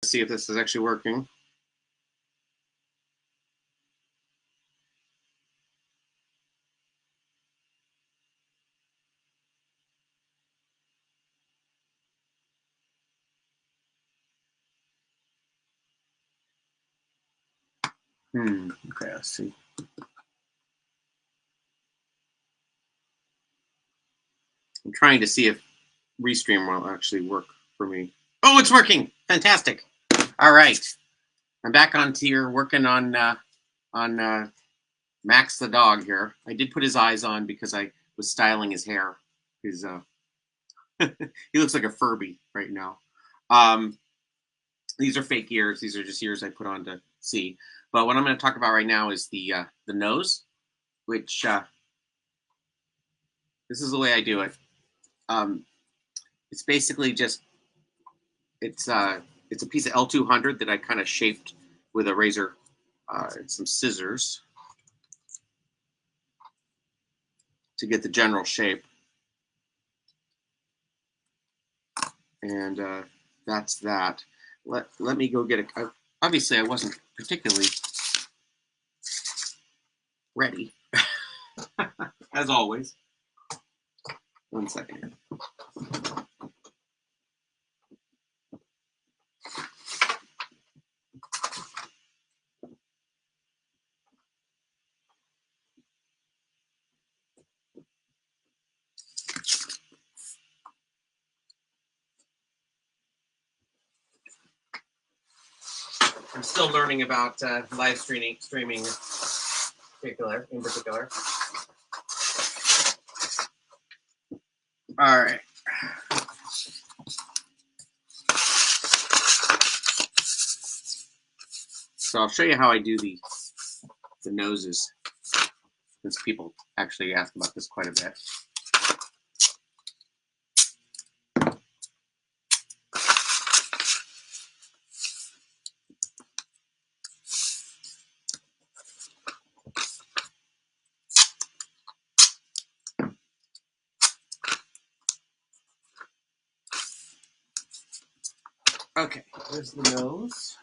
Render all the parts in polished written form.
See if this is actually working. Okay, let's see. I'm trying to see if Restream will actually work for me. Oh, it's working! Fantastic. All right, I'm back onto here working on Max the dog here. I did put his eyes on because I was styling his hair. His he looks like a Furby right now. Um, these are fake ears. These are just ears I put on to see. But what I'm going to talk about right now is the nose, which this is the way I do it. Um, it's basically just it's a piece of L200 that I kind of shaped with a razor and some scissors to get the general shape. And that's that. Let me go get a. Obviously, I wasn't particularly ready, as always. 1 second. I'm still learning about live streaming in particular. All right. So I'll show you how I do the noses, since people actually ask about this quite a bit. Okay, there's the nose.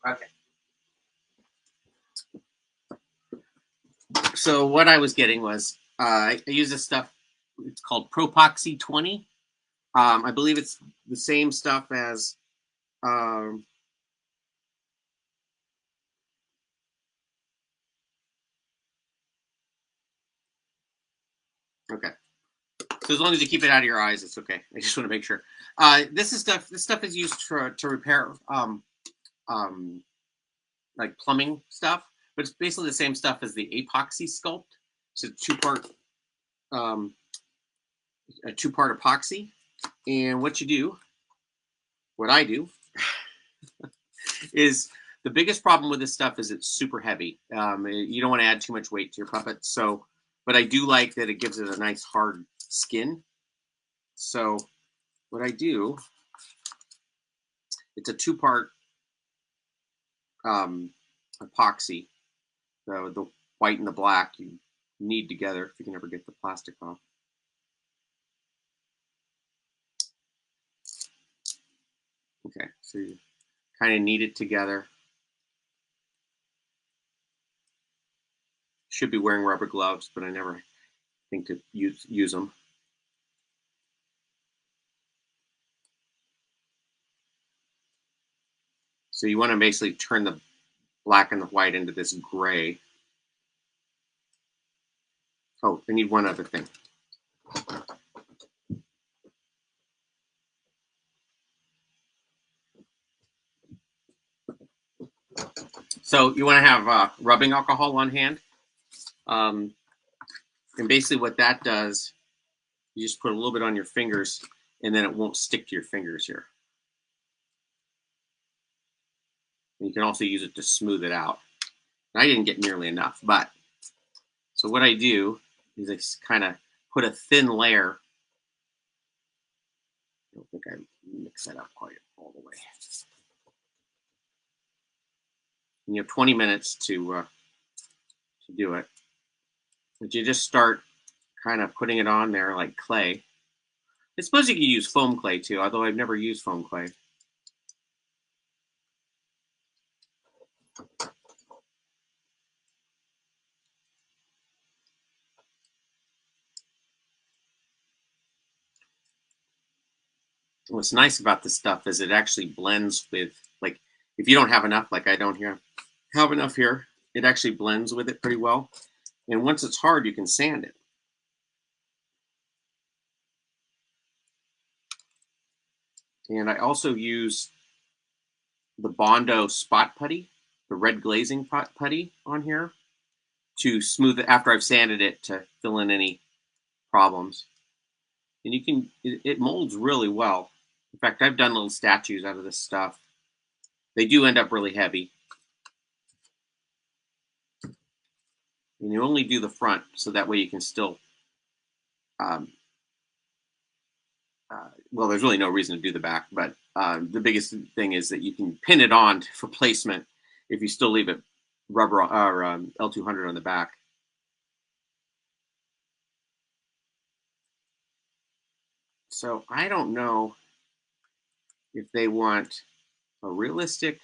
Okay. So what I was getting was I use this stuff. It's called Propoxy 20. I believe it's the same stuff as um, okay. So as long as you keep it out of your eyes, it's okay. I just want to make sure. This is stuff. This stuff is used to repair um, like plumbing stuff, but it's basically the same stuff as the epoxy sculpt. It's um, a two-part epoxy, and what I do, is the biggest problem with this stuff is it's super heavy. You don't want to add too much weight to your puppet. So, but I do like that it gives it a nice hard skin. So what I do, it's a two-part epoxy. The white and the black you knead together if you can ever get the plastic off. Okay, so you kind of knead it together. Should be wearing rubber gloves, but I never think to use them. So you want to basically turn the black and the white into this gray. Oh, I need one other thing. So you want to have rubbing alcohol on hand. And basically what that does, you just put a little bit on your fingers and then it won't stick to your fingers here. And you can also use it to smooth it out. And I didn't get nearly enough, but so what I do is I kind of put a thin layer. I don't think I mix that up quite all the way. And you have 20 minutes to do it. But you just start kind of putting it on there like clay. I suppose you could use foam clay too, although I've never used foam clay. What's nice about this stuff is it actually blends with, like, if you don't have enough, like I don't have enough here, it actually blends with it pretty well. And once it's hard, you can sand it. And I also use the Bondo spot putty, the red glazing putty on here to smooth it after I've sanded it to fill in any problems. And you can, it molds really well. In fact, I've done little statues out of this stuff. They do end up really heavy. And you only do the front, so that way you can still, well, there's really no reason to do the back, but the biggest thing is that you can pin it on for placement if you still leave it rubber or L200 on the back. So I don't know if they want a realistic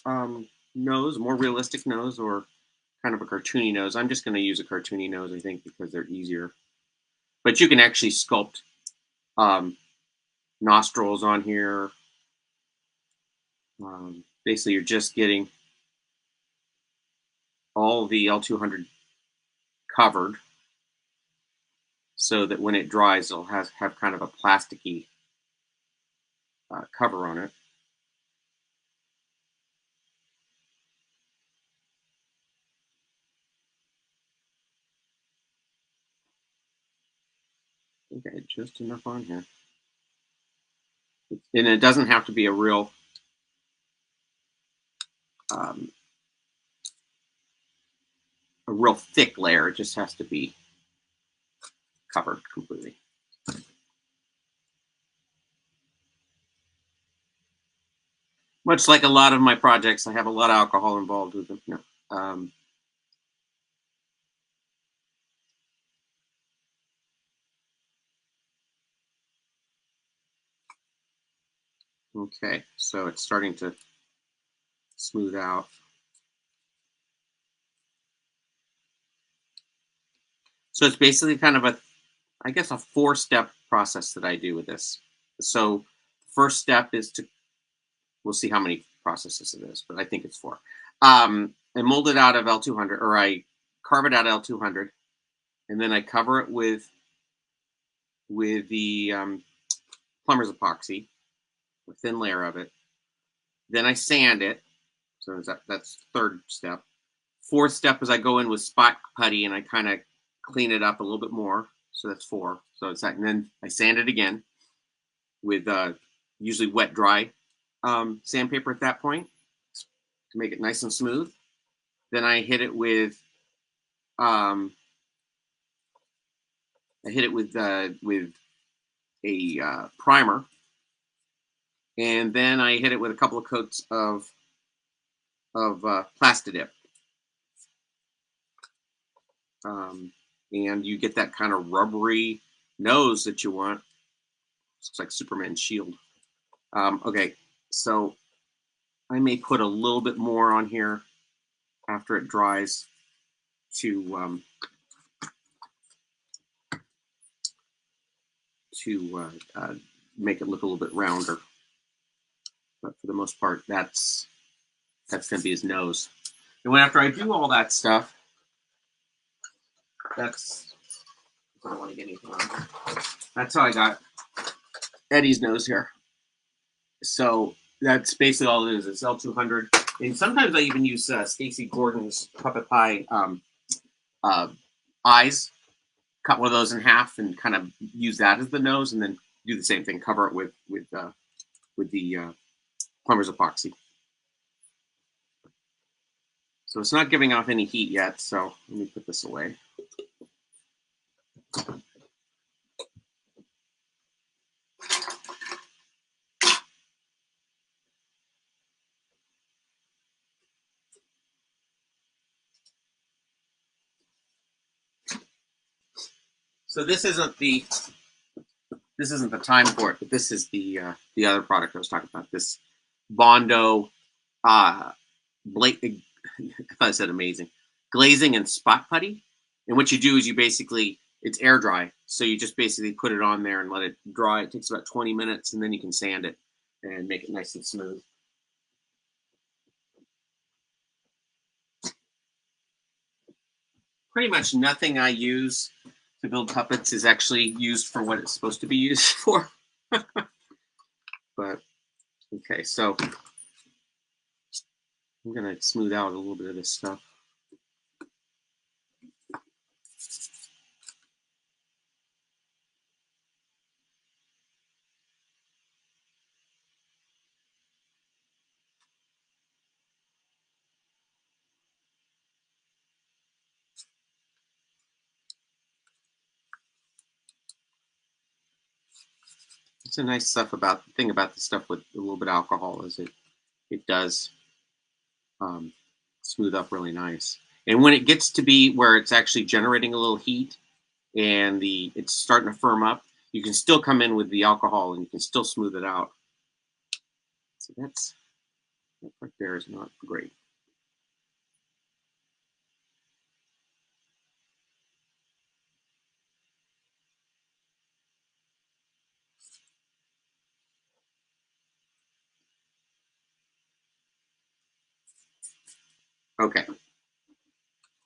nose, more realistic nose, or kind of a cartoony nose. I'm just going to use a cartoony nose, I think, because they're easier. But you can actually sculpt nostrils on here. Basically, you're just getting all the L200 covered so that when it dries, it'll have kind of a plasticky cover on it. I think I had just enough on here. And it doesn't have to be a real thick layer. It just has to be covered completely. Much like a lot of my projects, I have a lot of alcohol involved with them. Okay, so it's starting to smooth out. So it's basically kind of I guess a 4-step process that I do with this. So first step is we'll see how many processes it is, but I think it's 4. I mold it out of L200, or I carve it out of L200, and then I cover it with the plumber's epoxy, a thin layer of it. Then I sand it. So that's third step. Fourth step is I go in with spot putty and I kind of clean it up a little bit more. So that's 4. So it's that, and then I sand it again with usually wet dry sandpaper at that point to make it nice and smooth. Then I hit it with a primer, and then I hit it with a couple of coats of Plastidip. And you get that kind of rubbery nose that you want. Looks like Superman's shield. Okay, so I may put a little bit more on here after it dries to make it look a little bit rounder. But for the most part, that's going to be his nose. And after I do all that stuff, I don't want to get anything on. That's how I got Eddie's nose here. So that's basically all it is. It's L200 And sometimes I even use Stacy Gordon's Puppet Pie eyes. Cut one of those in half and kind of use that as the nose, and then do the same thing. Cover it with the plumber's epoxy. So it's not giving off any heat yet. So let me put this away. So this isn't the time for it, but this is the other product I was talking about. This Bondo, I thought I said amazing, glazing and spot putty. And what you do is it's air dry, so you just basically put it on there and let it dry. It takes about 20 minutes, and then you can sand it and make it nice and smooth. Pretty much nothing I use to build puppets is actually used for what it's supposed to be used for. But okay, so I'm gonna smooth out a little bit of this stuff. It's a nice thing about the stuff with a little bit of alcohol is it does smooth up really nice. And when it gets to be where it's actually generating a little heat and it's starting to firm up, you can still come in with the alcohol and you can still smooth it out. So that part there is not great. Okay, I'm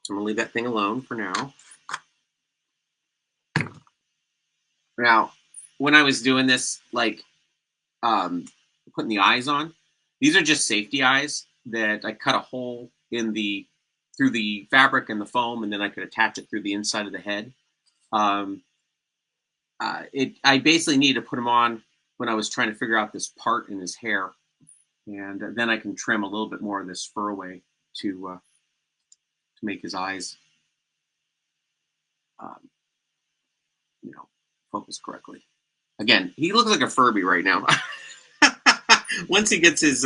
gonna leave that thing alone for now. Now, when I was doing this, like putting the eyes on, these are just safety eyes that I cut a hole through the fabric and the foam, and then I could attach it through the inside of the head. I basically needed to put them on when I was trying to figure out this part in his hair, and then I can trim a little bit more of this fur away to make his eyes, focus correctly. Again, he looks like a Furby right now. Once he gets his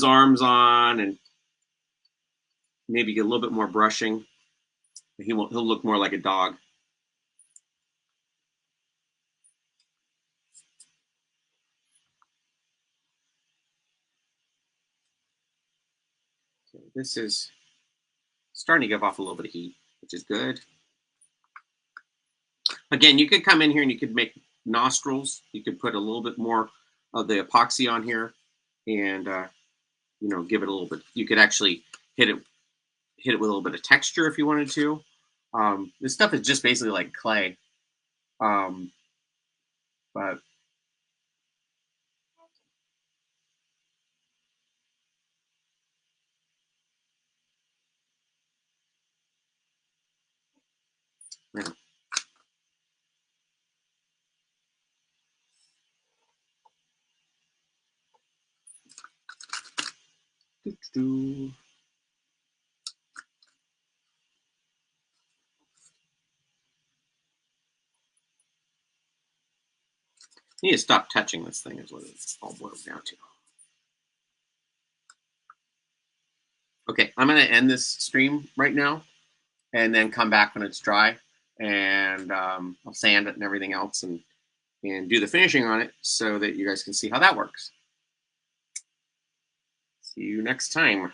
arms on and maybe get a little bit more brushing, he'll look more like a dog. So this is starting to give off a little bit of heat, which is good. Again, you could come in here and you could make nostrils. You could put a little bit more of the epoxy on here and give it a little bit. You could actually hit it with a little bit of texture if you wanted to. This stuff is just basically like clay. But yeah. You need to stop touching this thing is what it's all boils down to. Okay, I'm going to end this stream right now and then come back when it's dry, and I'll sand it and everything else and do the finishing on it so that you guys can see how that works. See you next time.